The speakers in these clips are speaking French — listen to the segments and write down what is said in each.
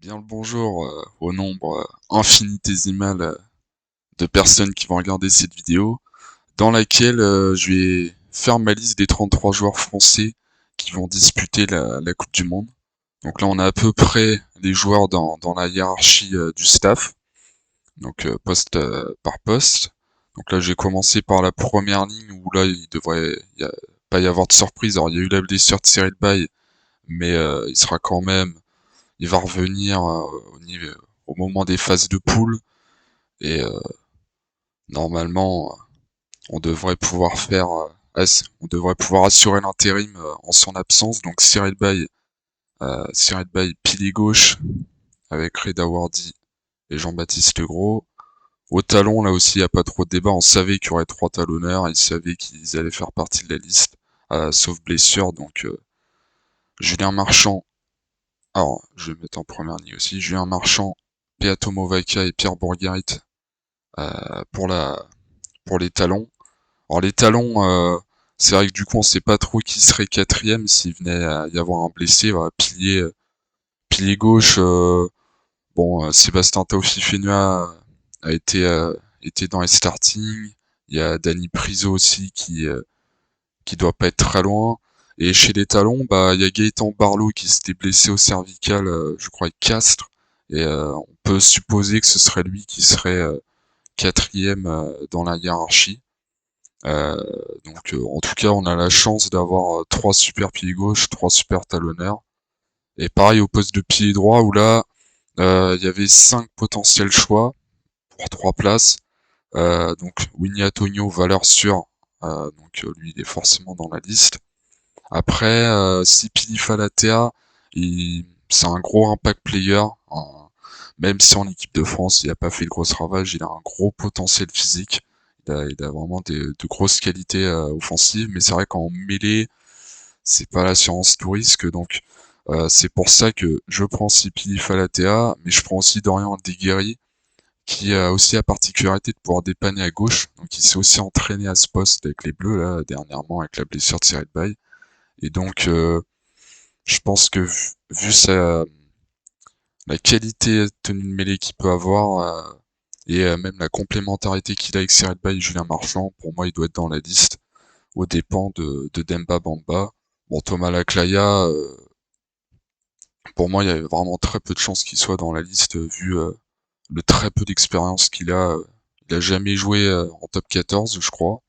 Bien le bonjour au nombre infinitésimal de personnes qui vont regarder cette vidéo, dans laquelle je vais faire ma liste des 33 joueurs français qui vont disputer la Coupe du Monde. Donc là, on a à peu près les joueurs dans la hiérarchie du staff, donc poste par poste. Donc là, j'ai commencé par la première ligne où là, pas y avoir de surprise. Alors, il y a eu la blessure de Cyril Bay, mais il va revenir au moment des phases de poule et normalement on devrait pouvoir on devrait pouvoir assurer l'intérim en son absence. Donc Cyril Bay pilier gauche avec Reda Wardy et Jean-Baptiste Legros. Au talon, là aussi, il n'y a pas trop de débat. On savait qu'il y aurait trois talonneurs. Ils savaient qu'ils allaient faire partie de la liste, sauf blessure. Donc, Julien Marchand. Alors, je vais mettre en première ligne aussi. Julien Marchand, Peato Movaca et Pierre Bourgarit pour pour les talons. Alors les talons, c'est vrai que du coup on sait pas trop qui serait quatrième s'il venait à y avoir un blessé. Voilà, pilier gauche, Sébastien Taofifenua a été dans les starting. Il y a Danny Priso aussi qui doit pas être très loin. Et chez les talons, bah il y a Gaëtan Barlow qui s'était blessé au cervical, je crois, avec Castres. Et on peut supposer que ce serait lui qui serait quatrième dans la hiérarchie. Euh, en tout cas, on a la chance d'avoir trois super pieds gauche, trois super talonneurs. Et pareil au poste de pied droit où là, il y avait cinq potentiels choix pour trois places. Donc Winnie Antonio, valeur sûre. Lui, il est forcément dans la liste. Après, Sipili Falatea, c'est un gros impact player. Même si en équipe de France, il n'a pas fait de gros ravages, il a un gros potentiel physique. Il a vraiment de grosses qualités offensives, mais c'est vrai qu'en mêlée, c'est pas l'assurance tout risque. Donc c'est pour ça que je prends Sipili Falatea, mais je prends aussi Dorian Deguerry, qui a aussi la particularité de pouvoir dépanner à gauche. Donc il s'est aussi entraîné à ce poste avec les Bleus là dernièrement avec la blessure de Cyril Bay. Et donc je pense que vu la qualité de tenue de mêlée qu'il peut avoir et même la complémentarité qu'il a avec Cyril Bay et Julien Marchand, pour moi il doit être dans la liste aux dépens de Demba Bamba. Bon, Thomas Laclaya, pour moi il y a vraiment très peu de chances qu'il soit dans la liste vu le très peu d'expérience qu'il a. Il a jamais joué en top 14, je crois.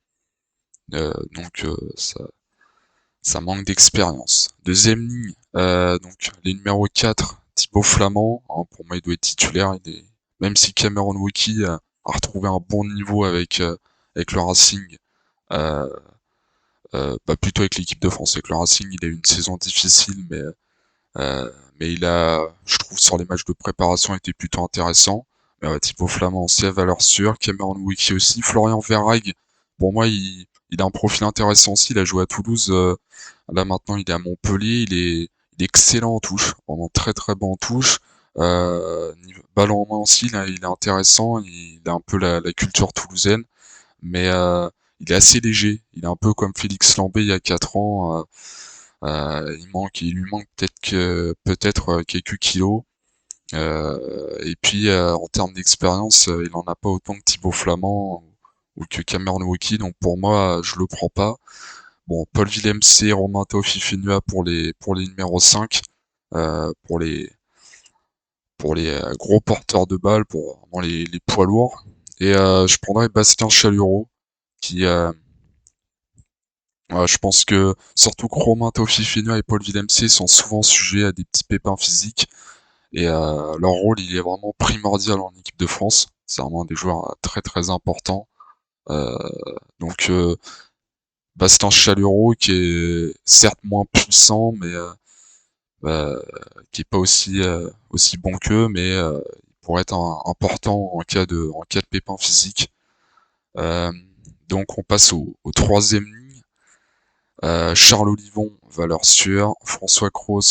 Ça manque d'expérience. Deuxième ligne, donc les numéros 4, Thibaut Flamand, hein, pour moi il doit être titulaire, même si Cameron Wauquiez a retrouvé un bon niveau avec le Racing, euh, plutôt avec l'équipe de France. Avec le Racing, il a eu une saison difficile, mais je trouve sur les matchs de préparation, il était plutôt intéressant. Thibaut Flamand, c'est à valeur sûre. Cameron Wauquiez aussi. Florian Verhaeghe, pour moi, il a un profil intéressant aussi. Il a joué à Toulouse. Là maintenant, il est à Montpellier. Il est excellent en touche, vraiment très très bon en touche. Ballon en main aussi, là, il est intéressant. Il a un peu la culture toulousaine, mais il est assez léger. Il est un peu comme Félix Lambé il y a 4 ans. Il lui manque peut-être quelques kilos. Et puis en termes d'expérience, il en a pas autant que Thibaut Flamand ou que Cameron Wauquiez. Donc pour moi, je le prends pas. Bon, Paul Villemc, Romain Taofifenua pour les numéros 5, euh, pour les pour les gros porteurs de balles, pour vraiment les poids lourds. Et je prendrais Bastien Chalureau, qui je pense que surtout que Romain Taofifenua et Paul Villemc sont souvent sujets à des petits pépins physiques. Et leur rôle, il est vraiment primordial en équipe de France. C'est vraiment des joueurs très très importants. Euh, donc Bastien Chalureau, qui est certes moins puissant, mais euh, qui est pas aussi bon qu'eux, mais il pourrait être important en cas de pépin physique. Euh, donc on passe au troisième ligne. Charles Olivon, valeur sûre. François Cros,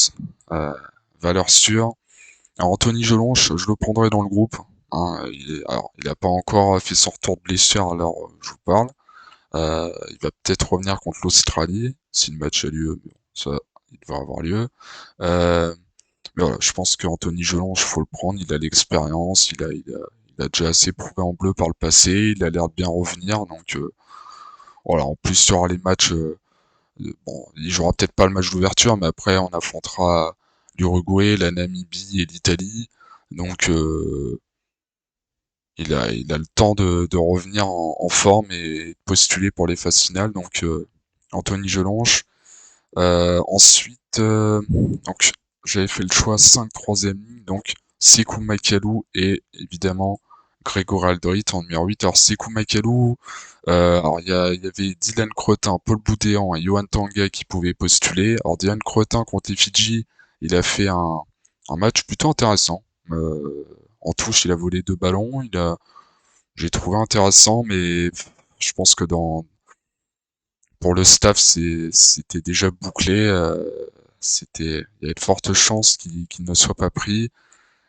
euh, valeur sûre. Alors Anthony Jelonche, je le prendrai dans le groupe. Hein, il a pas encore fait son retour de blessure alors je vous parle. Il va peut-être revenir contre l'Australie si le match a lieu. Mais bon, ça, il devrait avoir lieu. Euh, Mais voilà, je pense qu'Anthony Gelonge, faut le prendre, il a l'expérience, il a déjà assez prouvé en bleu par le passé, il a l'air de bien revenir, donc voilà, en plus sur les matchs, bon, il jouera peut-être pas le match d'ouverture, mais après on affrontera l'Uruguay, la Namibie et l'Italie, donc il a le temps de revenir en forme et de postuler pour les phases finales, donc Anthony Gelonge. Ensuite, donc j'avais fait le choix 5 troisième ligne, donc Sekou Makalou et évidemment Grégory Aldrit en numéro 8. Alors Sekou Makalou, alors il y avait Dylan Cretin, Paul Boudéan et Johan Tanga qui pouvaient postuler. Alors Dylan Cretin contre les Fidji, il a fait un match plutôt intéressant. En touche, il a volé 2 ballons, j'ai trouvé intéressant, mais je pense que pour le staff, c'était déjà bouclé. Il y avait de fortes chances qu'il ne soit pas pris.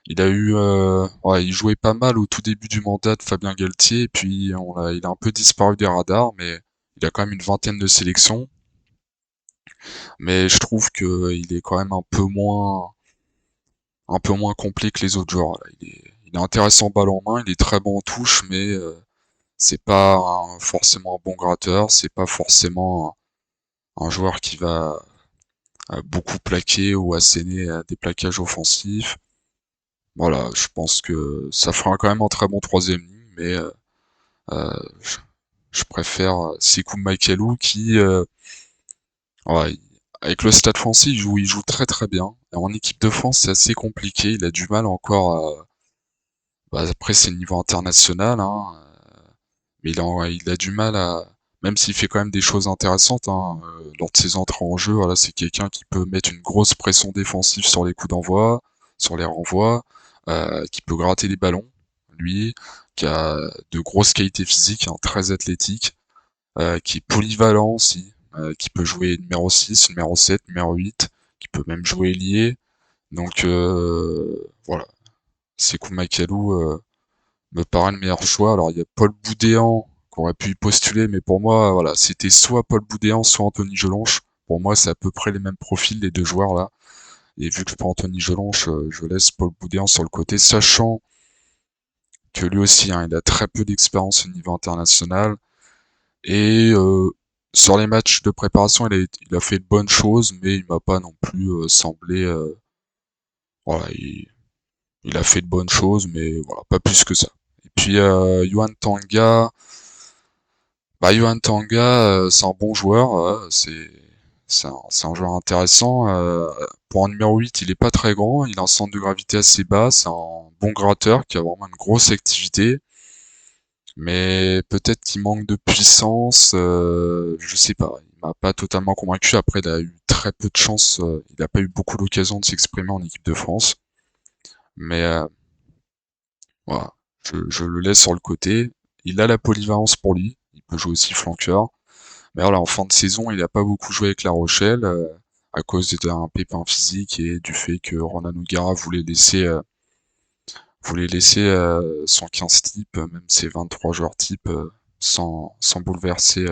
Ouais, il jouait pas mal au tout début du mandat de Fabien Galtier, et puis il a un peu disparu des radars, mais il a quand même une vingtaine de sélections. Mais je trouve que il est quand même un peu moins complet que les autres joueurs. Là. Il est intéressant balle en main, il est très bon en touche, mais c'est pas forcément un bon gratteur, c'est pas forcément un joueur qui va beaucoup plaquer ou asséner des plaquages offensifs. Voilà, je pense que ça fera quand même un très bon troisième ligne, mais euh, je, je préfère Sekou Makalou qui, ouais, avec le Stade français, il joue très très bien. Et en équipe de France, c'est assez compliqué. Il a du mal encore après, c'est le niveau international, hein, mais il a du mal même s'il fait quand même des choses intéressantes, hein, lors de ses entrées en jeu, voilà, c'est quelqu'un qui peut mettre une grosse pression défensive sur les coups d'envoi, sur les renvois, qui peut gratter les ballons, lui, qui a de grosses qualités physiques, hein, très athlétique, qui est polyvalent aussi, qui peut jouer numéro 6, numéro 7, numéro 8, qui peut même jouer ailier. Donc voilà, Sekou Makalou me paraît le meilleur choix. Alors il y a Paul Boudéan qui aurait pu y postuler, mais pour moi, voilà, c'était soit Paul Boudéan, soit Anthony Gelonche. Pour moi, c'est à peu près les mêmes profils, les deux joueurs là. Et vu que pour Anthony Gelonche, je laisse Paul Boudéan sur le côté, sachant que lui aussi, hein, il a très peu d'expérience au niveau international. Et sur les matchs de préparation, il a fait de bonnes choses, mais il m'a pas non plus semblé. Voilà, il a fait de bonnes choses, mais voilà, pas plus que ça. Et puis Yohan Tanga, Yohan Tanga, c'est un bon joueur, c'est un joueur intéressant. Pour un numéro 8, il est pas très grand, il a un centre de gravité assez bas, c'est un bon gratteur qui a vraiment une grosse activité, mais peut-être qu'il manque de puissance, je sais pas, il m'a pas totalement convaincu. Après, il a eu très peu de chance, il a pas eu beaucoup d'occasions de s'exprimer en équipe de France, mais voilà, je le laisse sur le côté. Il a la polyvalence pour lui, il peut jouer aussi flanqueur. Mais voilà, en fin de saison, il n'a pas beaucoup joué avec La Rochelle à cause d'un pépin physique et du fait que Ronan O'Gara voulait laisser son 15 type, même ses 23 joueurs type, sans bouleverser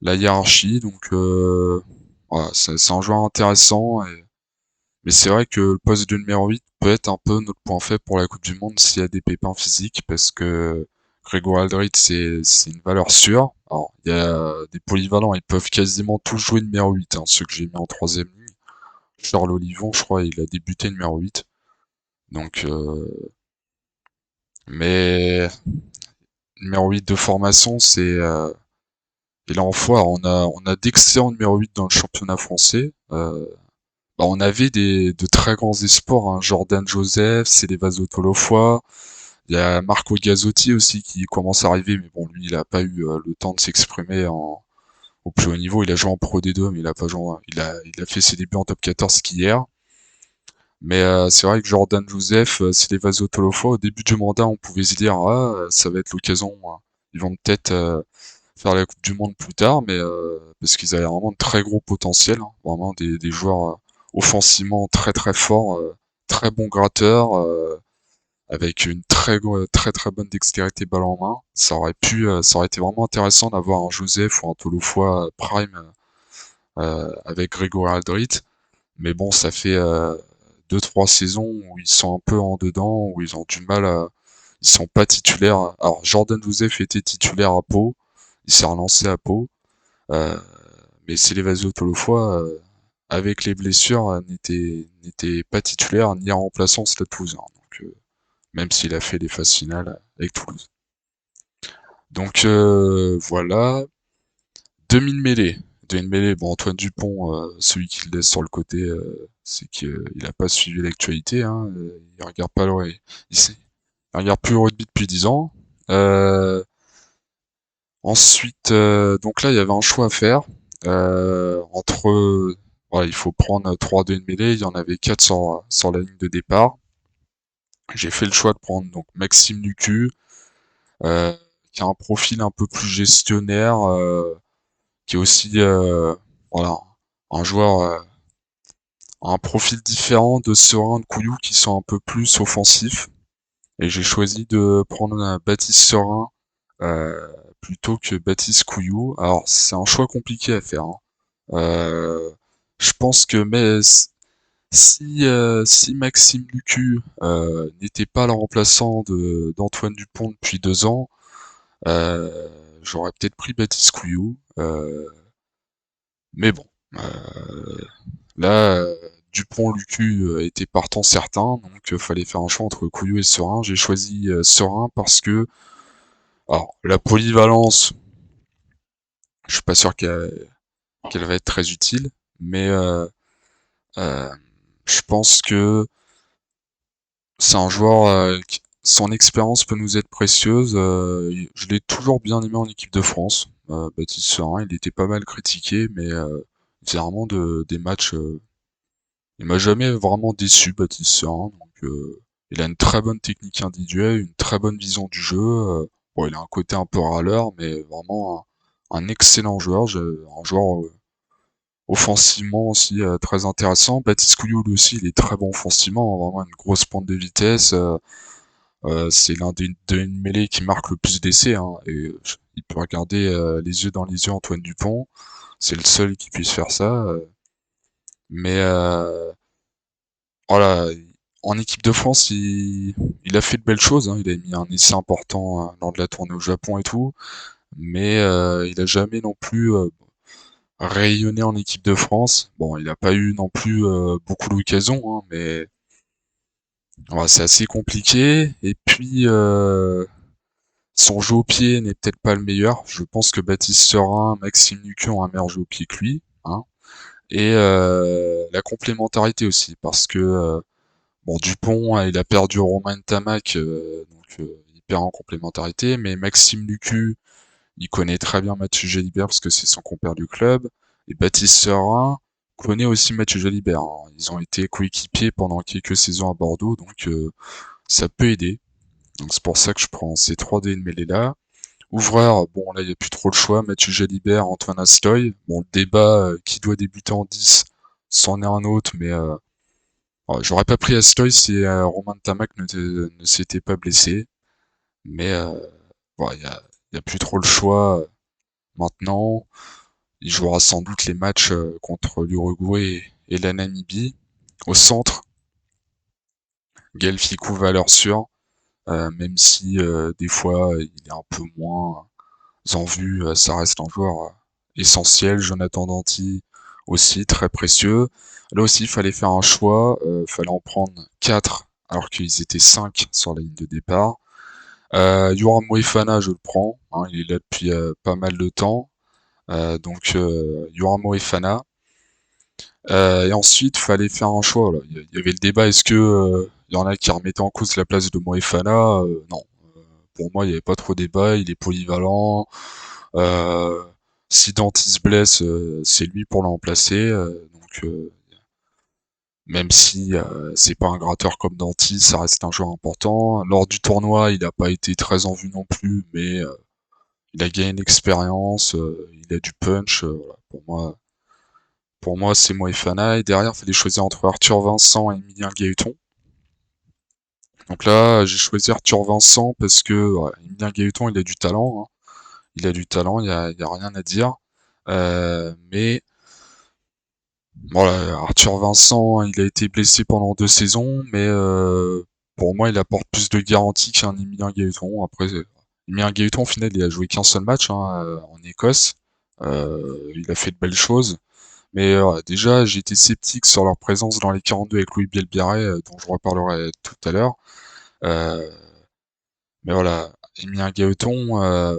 la hiérarchie. Donc voilà, c'est un joueur intéressant. Mais c'est vrai que le poste de numéro 8 peut être un peu notre point faible pour la Coupe du Monde s'il y a des pépins physiques, parce que Grégory Aldrit, c'est une valeur sûre. Alors, il y a des polyvalents, ils peuvent quasiment tous jouer numéro 8, hein, ceux que j'ai mis en troisième ligne. Charles Olivon, je crois, il a débuté numéro 8. Donc, mais numéro 8 de formation, et là en fois, on a d'excellents numéro 8 dans le championnat français. On avait de très grands espoirs, hein. Jordan Joseph, Célévazo Tolofoa. Il y a Marco Gazzotti aussi qui commence à arriver, mais bon, lui, il a pas eu le temps de s'exprimer au plus haut niveau. Il a joué en Pro D2, mais il a pas joué, il a fait ses débuts en Top 14 qu'hier. Mais c'est vrai que Jordan Joseph, Célévazo Tolofoa, au début du mandat, on pouvait se dire, ah, ça va être l'occasion, hein. Ils vont peut-être faire la Coupe du Monde plus tard, mais parce qu'ils avaient vraiment de très gros potentiel, hein. Vraiment des joueurs offensivement très très forts, très bons gratteurs, avec une très très bonne dextérité balle en main. Ça aurait été vraiment intéressant d'avoir un Joseph ou un Tolofoa Prime avec Grégory Aldrit. Mais bon, ça fait 2-3 saisons où ils sont un peu en dedans, où ils ont du mal à... Ils sont pas titulaires. Alors, Jordan Joseph était titulaire à Pau. Il s'est relancé à Pau. Euh, mais Célevazio Tolofoa, avec les blessures, n'était pas titulaire ni remplaçant Stade Toulousain. Donc, même s'il a fait les phases finales avec Toulouse. Donc voilà. Demi-mêlée. Demi-mêlée, bon, Antoine Dupont, celui qui le laisse sur le côté, c'est qu'il a pas suivi l'actualité. Hein, il regarde pas le, il regarde plus le rugby depuis 10 ans. Euh, Ensuite, donc là, il y avait un choix à faire entre, voilà, il faut prendre 3 demi-mêlée. Il y en avait 4 sur la ligne de départ. J'ai fait le choix de prendre donc Maxime Lucu, euh, qui a un profil un peu plus gestionnaire, qui est aussi voilà, un joueur un profil différent de Serein de Couillou qui sont un peu plus offensifs. Et j'ai choisi de prendre Baptiste Serein euh, plutôt que Baptiste Couillou. Alors c'est un choix compliqué à faire. Hein. Euh, je pense que mais si Maxime Lucu n'était pas le remplaçant d'Antoine Dupont depuis 2 ans, euh, j'aurais peut-être pris Baptiste Couillou. Mais bon, là, Dupont-Lucu était partant certain, donc fallait faire un choix entre Couillou et Serein. J'ai choisi Serein parce que, alors, la polyvalence, je suis pas sûr qu'elle va être très utile, mais euh, je pense que c'est un joueur, son expérience peut nous être précieuse. Je l'ai toujours bien aimé en équipe de France. Baptiste Serein, il était pas mal critiqué, mais il faisait vraiment des matchs. Il m'a jamais vraiment déçu, Baptiste Serin. Donc, il a une très bonne technique individuelle, une très bonne vision du jeu. Bon, il a un côté un peu râleur, mais vraiment un excellent joueur. Un joueur offensivement aussi très intéressant. Baptiste Couillou, lui aussi, il est très bon offensivement. Hein, vraiment une grosse pointe de vitesse. C'est l'un des mêlées qui marque le plus d'essais. Hein, et il peut regarder les yeux dans les yeux Antoine Dupont. C'est le seul qui puisse faire ça. Mais voilà, en équipe de France, il a fait de belles choses. Hein. Il a mis un essai important lors de la tournée au Japon et tout, mais il a jamais non plus rayonné en équipe de France. Bon, il n'a pas eu non plus beaucoup d'occasions, hein, mais voilà, c'est assez compliqué. Et puis son jeu au pied n'est peut-être pas le meilleur. Je pense que Baptiste Serin, Maxime Lucu ont un meilleur jeu au pied que lui. Hein. Et la complémentarité aussi, parce que bon, Dupont, il a perdu Romain Tamac, donc il perd en complémentarité, mais Maxime Lucu, il connaît très bien Mathieu Jalibert parce que c'est son compère du club, et Baptiste Serin connaît aussi Mathieu Jalibert. Hein. Ils ont été coéquipiers pendant quelques saisons à Bordeaux, donc ça peut aider. Donc c'est pour ça que je prends ces 3 DNML là. Ouvreur, bon là il n'y a plus trop le choix, Mathieu Jalibert, Antoine Astoy. Bon, le débat qui doit débuter en 10, c'en est un autre, mais j'aurais pas pris Astoy si Romain Tamac ne s'était pas blessé, mais bon, y a plus trop le choix maintenant. Il jouera sans doute les matchs contre l'Uruguay et la Namibie. Au centre, Gaël Fickou valeur sûre, même si des fois il est un peu moins en vue, ça reste un joueur essentiel. Jonathan Danty aussi très précieux. Là aussi, il fallait faire un choix, fallait en prendre 4 alors qu'ils étaient 5 sur la ligne de départ. Yoram Moefana, je le prends, hein, il est là depuis pas mal de temps. Donc Yoram Moefana. Et ensuite, fallait faire un choix. Là. Il y avait le débat, est-ce que il y en a qui remettaient en cause la place de Moefana? Non. Pour moi, il n'y avait pas trop de débat, il est polyvalent. Euh, si Danty se blesse, c'est lui pour le remplacer. Donc même si c'est pas un gratteur comme Danty, ça reste un joueur important. Lors du tournoi, il n'a pas été très en vue non plus, mais il a gagné une expérience, il a du punch. Voilà. Pour moi, c'est Moefana. Et derrière, il fallait choisir entre Arthur Vincent et Emilien Gaëton. Donc là, j'ai choisi Arthur Vincent parce que ouais, Emilien Gaëton, il a du talent. Hein. Il a du talent, il y a rien à dire. Mais Voilà, Arthur Vincent, il a été blessé pendant 2 saisons, mais pour moi, il apporte plus de garantie qu'un Emilien Gaëton. Après, Emilien Gaëton, au final, il a joué qu'un seul match hein, en Écosse. Il a fait de belles choses. Mais déjà, j'ai été sceptique sur leur présence dans les 42 avec Louis Bielbiarré, dont je reparlerai tout à l'heure. Euh, mais voilà, Emilien Gaëton,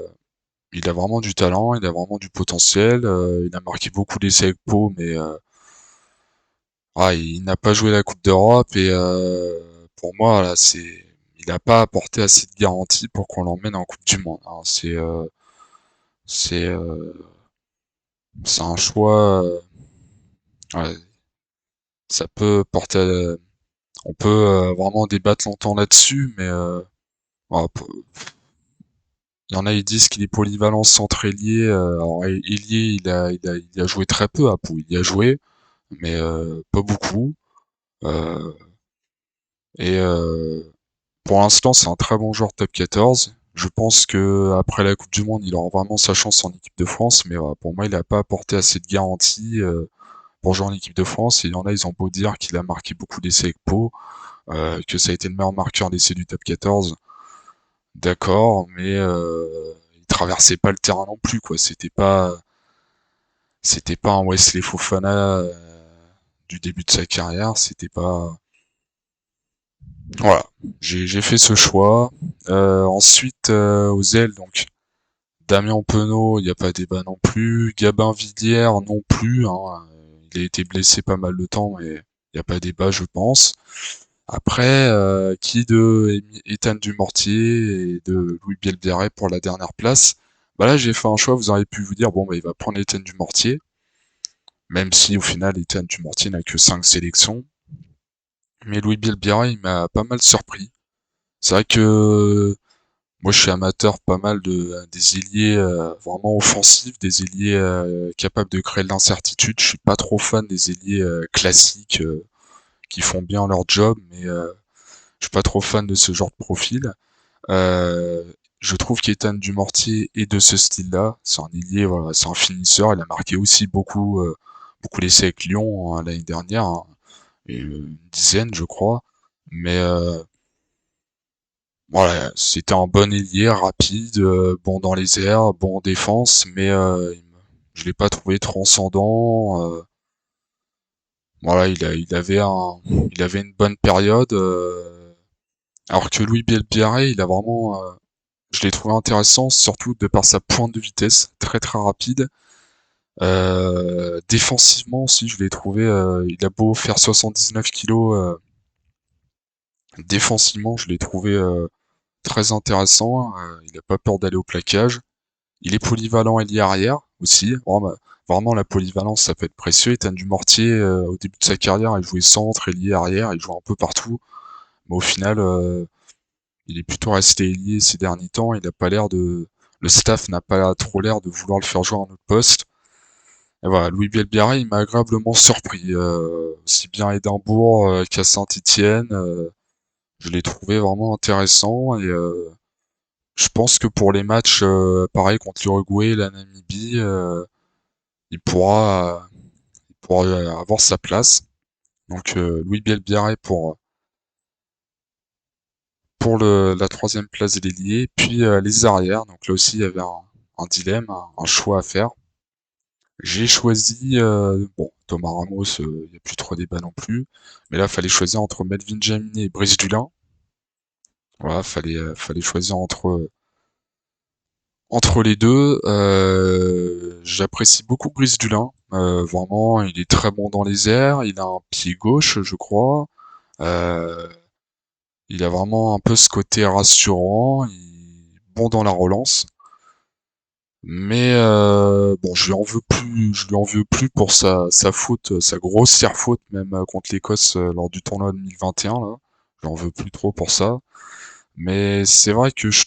il a vraiment du talent, il a vraiment du potentiel. Il a marqué beaucoup d'essais avec Pau, mais il n'a pas joué la Coupe d'Europe et pour moi, là, il n'a pas apporté assez de garantie pour qu'on l'emmène en Coupe du Monde, hein. C'est, euh, c'est un choix. Ouais, ça peut porter. On peut vraiment débattre longtemps là-dessus, mais voilà, il y en a ils disent qu'il est polyvalent centre ailier. Alors ailier, il a joué très peu à Pau. Il y a joué, mais pas beaucoup. Euh, et pour l'instant, c'est un très bon joueur top 14. Je pense que après la Coupe du Monde, il aura vraiment sa chance en équipe de France, mais pour moi, il n'a pas apporté assez de garantie pour jouer en équipe de France. Et il y en a, ils ont beau dire qu'il a marqué beaucoup d'essais avec Pau, que ça a été le meilleur marqueur d'essais du top 14. D'accord, mais il traversait pas le terrain non plus, quoi. C'était pas un Wesley Fofana du début de sa carrière. C'était pas. Voilà, j'ai fait ce choix. Ensuite, aux ailes, donc Damien Penaud, il n'y a pas débat non plus. Gabin Villière non plus, hein. Il a été blessé pas mal de temps, mais il n'y a pas débat, je pense. Après, qui de Ethan Dumortier et de Louis Bielbiarré pour la dernière place? Bah là, j'ai fait un choix, vous auriez pu vous dire, bon, bah, il va prendre Ethan Dumortier, même si au final, Ethan Dumortier n'a que 5 sélections. Mais Louis Bielbiarré, il m'a pas mal surpris. C'est vrai que moi, je suis amateur pas mal des ailiers vraiment offensifs, des ailiers capables de créer de l'incertitude. Je suis pas trop fan des ailiers classiques qui font bien leur job, mais je suis pas trop fan de ce genre de profil. Euh, je trouve qu'Ethan Dumortier est de ce style-là. C'est un ailier, voilà, c'est un finisseur. Il a marqué aussi beaucoup d'essais avec Lyon hein, l'année dernière, hein, et, une dizaine, je crois. Mais voilà, c'était un bon ailier, rapide, bon dans les airs, bon en défense, mais je l'ai pas trouvé transcendant. Voilà, il avait une bonne période. Alors que Louis Bielbiarré, il a vraiment, je l'ai trouvé intéressant, surtout de par sa pointe de vitesse, très très rapide. Défensivement aussi, je l'ai trouvé, il a beau faire 79 kilos, défensivement, je l'ai trouvé très intéressant. Il a pas peur d'aller au plaquage. Il est polyvalent ailier arrière aussi. Vraiment, la polyvalence, ça peut être précieux. Ethan Dumortier, au début de sa carrière, il jouait centre, ailier arrière, il jouait un peu partout. Mais au final, il est plutôt resté ailier ces derniers temps. Il a pas l'air de, le staff n'a pas trop l'air de vouloir le faire jouer à un autre poste. Et voilà, Louis Bielbiarré, il m'a agréablement surpris. Aussi bien à Édimbourg qu'à Saint-Étienne. Je l'ai trouvé vraiment intéressant et je pense que pour les matchs pareil contre l'Uruguay, la Namibie, il pourra avoir sa place. Donc Louis Bielbiarré pour la troisième place des liés. Puis les arrières. Donc là aussi il y avait un dilemme, un choix à faire. J'ai choisi bon Thomas Ramos, il n'y a plus trop débat non plus. Mais là fallait choisir entre Melvin Jaminet et Brice Dulin. Voilà, fallait choisir entre les deux. J'apprécie beaucoup Brice Dulin. Vraiment, il est très bon dans les airs. Il a un pied gauche, je crois. Euh, il a vraiment un peu ce côté rassurant. Il est bon dans la relance. Mais bon, je lui en veux plus pour sa faute, sa grossière faute même contre l'Écosse lors du tournoi 2021 là. Je lui en veux plus trop pour ça. Mais c'est vrai que c-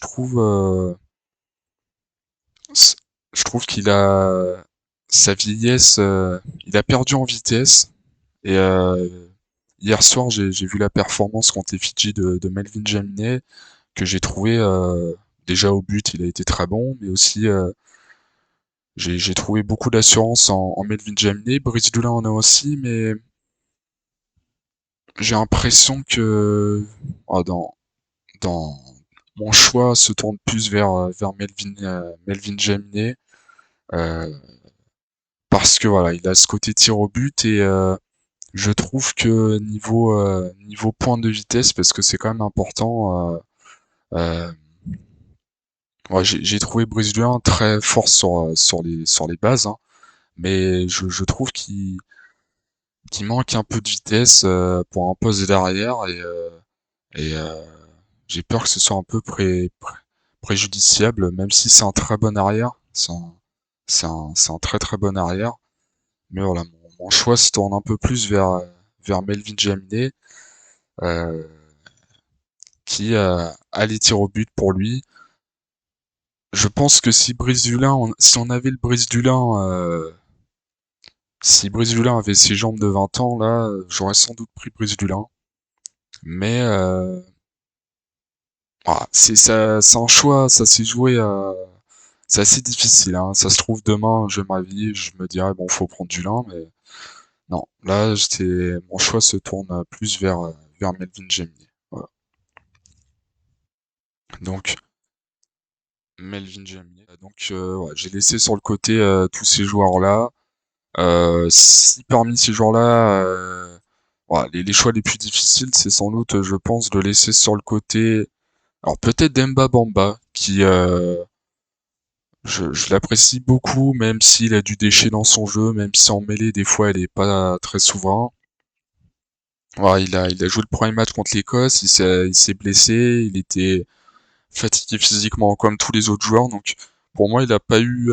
je trouve qu'il a sa vieillesse, il a perdu en vitesse. Et hier soir, j'ai vu la performance contre les Fidji de Melvin Jaminet que j'ai trouvé déjà au but, il a été très bon, mais aussi J'ai trouvé beaucoup d'assurance en Melvin Jaminet. Brice Dulin en a aussi, mais j'ai l'impression que dans mon choix se tourne plus vers Melvin Jaminet. euh, Parce que voilà, il a ce côté tir au but et je trouve que niveau pointe de vitesse, parce que c'est quand même important, ouais, j'ai trouvé Brice Dulin très fort sur les bases, hein, mais je trouve qu'il manque un peu de vitesse pour un poste derrière et j'ai peur que ce soit un peu préjudiciable, même si c'est un très bon arrière, c'est un très très bon arrière. Mais voilà, mon choix se tourne un peu plus vers Melvin Jaminet, euh, qui a les tirs au but pour lui. Je pense que si on avait le si Brice Dulin avait ses jambes de 20 ans, là, j'aurais sans doute pris Brice Dulin. Mais voilà, c'est un choix, ça s'est joué c'est assez difficile, hein. Ça se trouve demain, je m'avis, je me dirais bon, faut prendre Dulin, mais non. Là, mon choix se tourne plus vers Melvin Jaminet. Voilà. Donc, Melvin Jaminet. Donc, ouais, j'ai laissé sur le côté tous ces joueurs-là. Si parmi ces joueurs-là, voilà, les choix les plus difficiles, c'est sans doute, je pense, de laisser sur le côté. Alors peut-être Demba Bamba, qui je l'apprécie beaucoup, même s'il a du déchet dans son jeu, même si en mêlée des fois elle est pas très souverain. Voilà, il a joué le premier match contre l'Écosse, il s'est blessé, il était fatigué physiquement comme tous les autres joueurs, donc pour moi il a pas eu.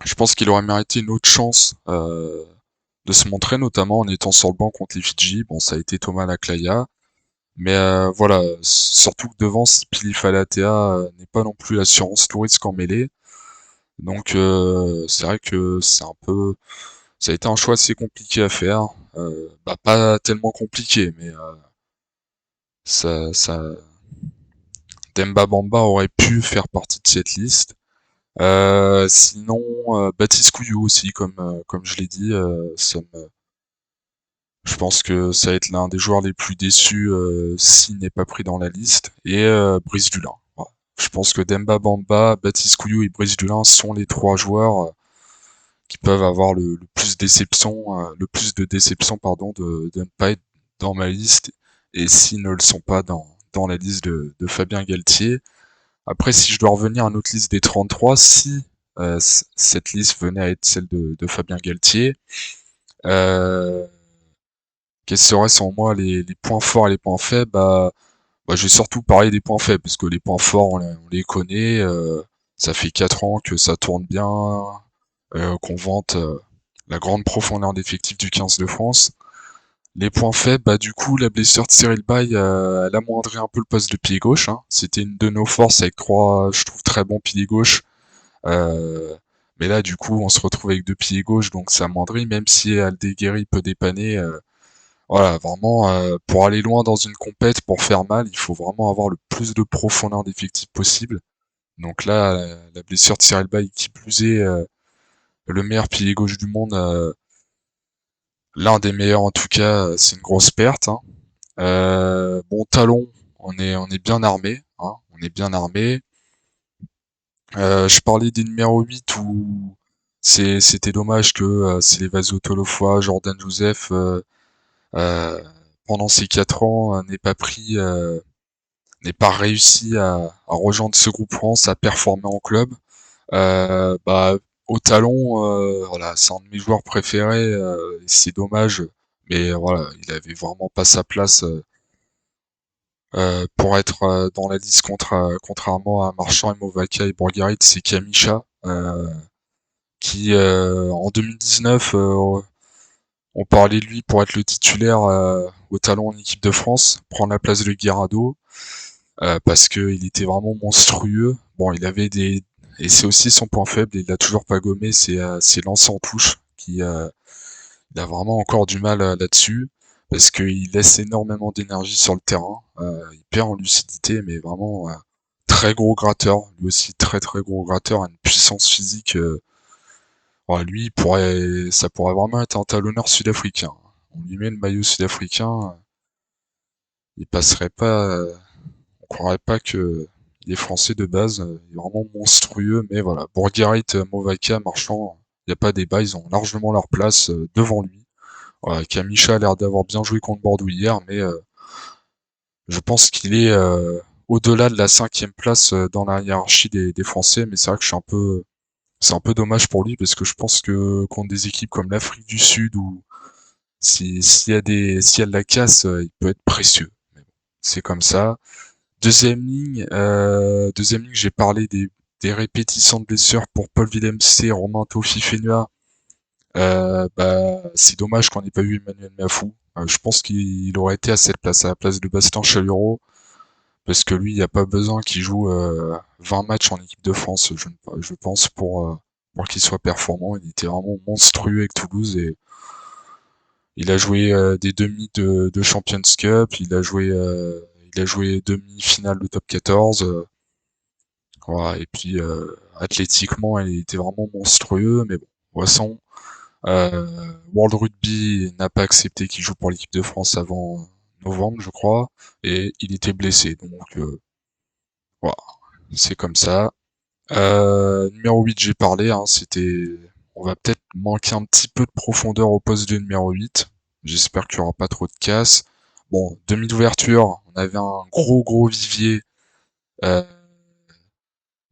Je pense qu'il aurait mérité une autre chance de se montrer, notamment en étant sur le banc contre les Fidji. Bon, ça a été Thomas Laclaya, mais voilà, surtout que devant, Sipili Falatea n'est pas non plus l'assurance tout risque en mêlée. Donc c'est vrai que ça a été un choix assez compliqué à faire. Bah, pas tellement compliqué, mais ça, Demba Bamba aurait pu faire partie de cette liste. Sinon, Baptiste Couillou aussi, comme je l'ai dit, je pense que ça va être l'un des joueurs les plus déçus s'il n'est pas pris dans la liste. Et Brice Dulin. Voilà. Je pense que Demba Bamba, Baptiste Couillou et Brice Dulin sont les trois joueurs qui peuvent avoir le plus de déception, pardon, de ne pas être dans ma liste. Et s'ils ne le sont pas dans la liste de Fabien Galtier. Après, si je dois revenir à notre liste des 33, si cette liste venait à être celle de Fabien Galtier, euh, quels seraient selon moi les points forts et les points faibles? Bah, je vais surtout parler des points faibles, parce que les points forts, on les connaît. Ça fait 4 ans que ça tourne bien, qu'on vante la grande profondeur d'effectif du 15 de France. Les points faibles, bah du coup, la blessure de Cyril Bay, elle amoindrit un peu le poste de pied gauche, hein. C'était une de nos forces avec trois, je trouve, très bons pieds gauche. Euh, mais là, du coup, on se retrouve avec deux pieds gauche, donc ça amoindrit, même si Aldeguerri peut dépanner. Voilà, vraiment, pour aller loin dans une compète, pour faire mal, il faut vraiment avoir le plus de profondeur d'effectif possible. Donc là, la blessure de Cyril Bay, qui plus est le meilleur pilier gauche du monde, l'un des meilleurs en tout cas, c'est une grosse perte, hein. Bon, Talon, on est bien armé, hein, on est bien armé. Je parlais des numéros 8 où c'était dommage que Selevazo Tolofoa, Jordan Joseph, euh, pendant ces 4 ans, n'ait pas réussi à rejoindre ce groupe France, à performer en club. Bah, au talon, voilà, c'est un de mes joueurs préférés, et c'est dommage, mais voilà, il avait vraiment pas sa place pour être dans la liste contrairement à Marchand et Movaca et Bourgarit, c'est Kamisha, qui en 2019, on parlait de lui pour être le titulaire au talon en équipe de France, prendre la place de Guirado. Parce qu'il était vraiment monstrueux. Bon, il avait des... Et c'est aussi son point faible, et il l'a toujours pas gommé, c'est lancer en touche, il a vraiment encore du mal là-dessus, parce qu'il laisse énormément d'énergie sur le terrain, il perd en lucidité, mais vraiment très gros gratteur, lui aussi très très gros gratteur, a une puissance physique. Ouais, lui, ça pourrait vraiment être un talonneur sud-africain. On lui met le maillot sud-africain, il passerait pas, on croirait pas que il est français de base, il est vraiment monstrueux, mais voilà. Bourgarit, Movaka, Marchand, il n'y a pas débat, ils ont largement leur place devant lui. Voilà, Kamisha a l'air d'avoir bien joué contre Bordeaux hier, mais je pense qu'il est au-delà de la 5e place dans la hiérarchie des Français, mais c'est vrai que c'est un peu dommage pour lui parce que je pense que contre des équipes comme l'Afrique du Sud ou s'il y a de la casse, il peut être précieux. Mais bon, c'est comme ça. Deuxième ligne, j'ai parlé des répétitions de blessures pour Paul Villemc, Romain Taufi Fenua. C'est dommage qu'on n'ait pas eu Emmanuel Mafou. Je pense qu'il aurait été à cette place, à la place de Bastien Chalureau, parce que lui, il n'y a pas besoin qu'il joue 20 matchs en équipe de France, je pense, pour qu'il soit performant. Il était vraiment monstrueux avec Toulouse et il a joué des demi de Champions Cup, il a joué demi-finale de Top 14. Voilà, et puis athlétiquement, il était vraiment monstrueux, mais bon, de toute façon, World Rugby n'a pas accepté qu'il joue pour l'équipe de France avant novembre, je crois, et il était blessé, donc voilà, c'est comme ça. Numéro 8, j'ai parlé, hein, on va peut-être manquer un petit peu de profondeur au poste de numéro 8. J'espère qu'il n'y aura pas trop de casse. Bon, demi d'ouverture, on avait un gros vivier. Euh,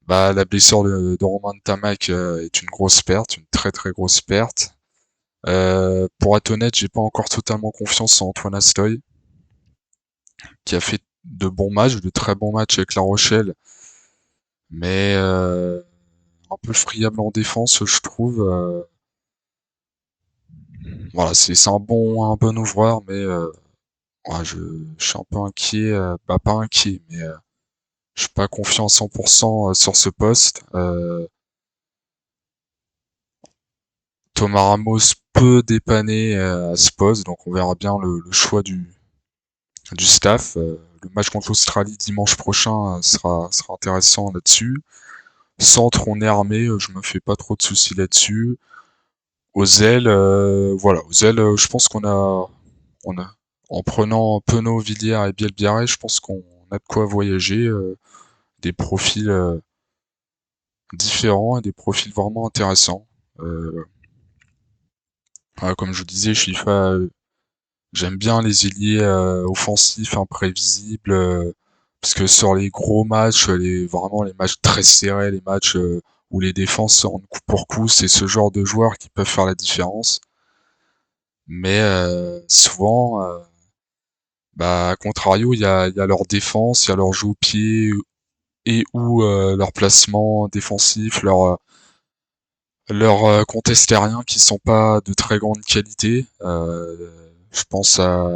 la blessure de Romain Tamac est une grosse perte, une très très grosse perte. Pour être honnête, j'ai pas encore totalement confiance en Antoine Astoy, qui a fait de bons matchs, de très bons matchs avec La Rochelle, mais un peu friable en défense, je trouve. Voilà, c'est un bon ouvreur, mais ouais, je suis un peu inquiet, pas inquiet, mais je suis pas confiant à 100% sur ce poste. Thomas Ramos peut dépanner à ce poste, donc on verra bien le choix du staff. Le match contre l'Australie dimanche prochain sera intéressant là-dessus. Centre, on est armé, je me fais pas trop de soucis là-dessus. Aux ailes, voilà, aux ailes, je pense on a, en prenant Penaud, Villiers et Bielbiarré, je pense qu'on a de quoi voyager, des profils différents et des profils vraiment intéressants. Euh, voilà, comme je vous disais, j'aime bien les ailiers offensifs, imprévisibles, parce que sur les gros matchs, vraiment les matchs très serrés, les matchs où les défenses sont coup pour coup, c'est ce genre de joueurs qui peuvent faire la différence. Mais souvent, à contrario, il y a leur défense, il y a leur jeu au pied et ou leur placement défensif, leurs contestés aériens qui sont pas de très grande qualité. Je pense à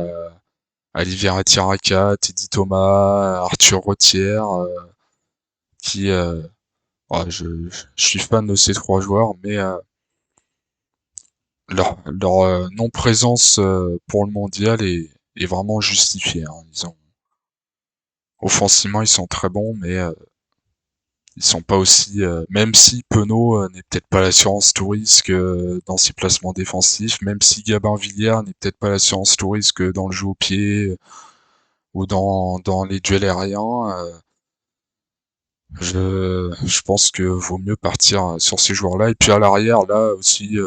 Olivier Tiraka, Teddy Thomas, Arthur Rottière, qui ouais, je suis fan de ces trois joueurs, mais leur non-présence pour le mondial est vraiment justifiée. Hein. Offensivement, ils sont très bons, mais ils sont pas aussi. Même si Penaud n'est peut-être pas l'assurance tout risque dans ses placements défensifs, même si Gabin Villiers n'est peut-être pas l'assurance tout risque dans le jeu au pied ou dans les duels aériens. Je pense que vaut mieux partir sur ces joueurs-là. Et puis à l'arrière, là aussi,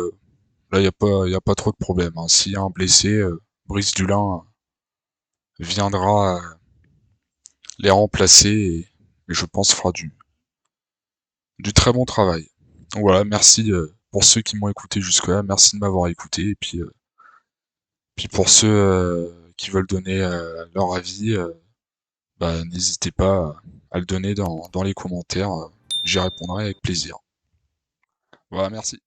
là y a pas trop de problème. Hein. S'il y a un blessé, Brice Dulin viendra les remplacer et je pense fera du très bon travail. Donc voilà, merci pour ceux qui m'ont écouté jusque-là. Merci de m'avoir écouté. Et puis pour ceux qui veulent donner leur avis, n'hésitez pas à le donner dans les commentaires. J'y répondrai avec plaisir. Voilà, merci.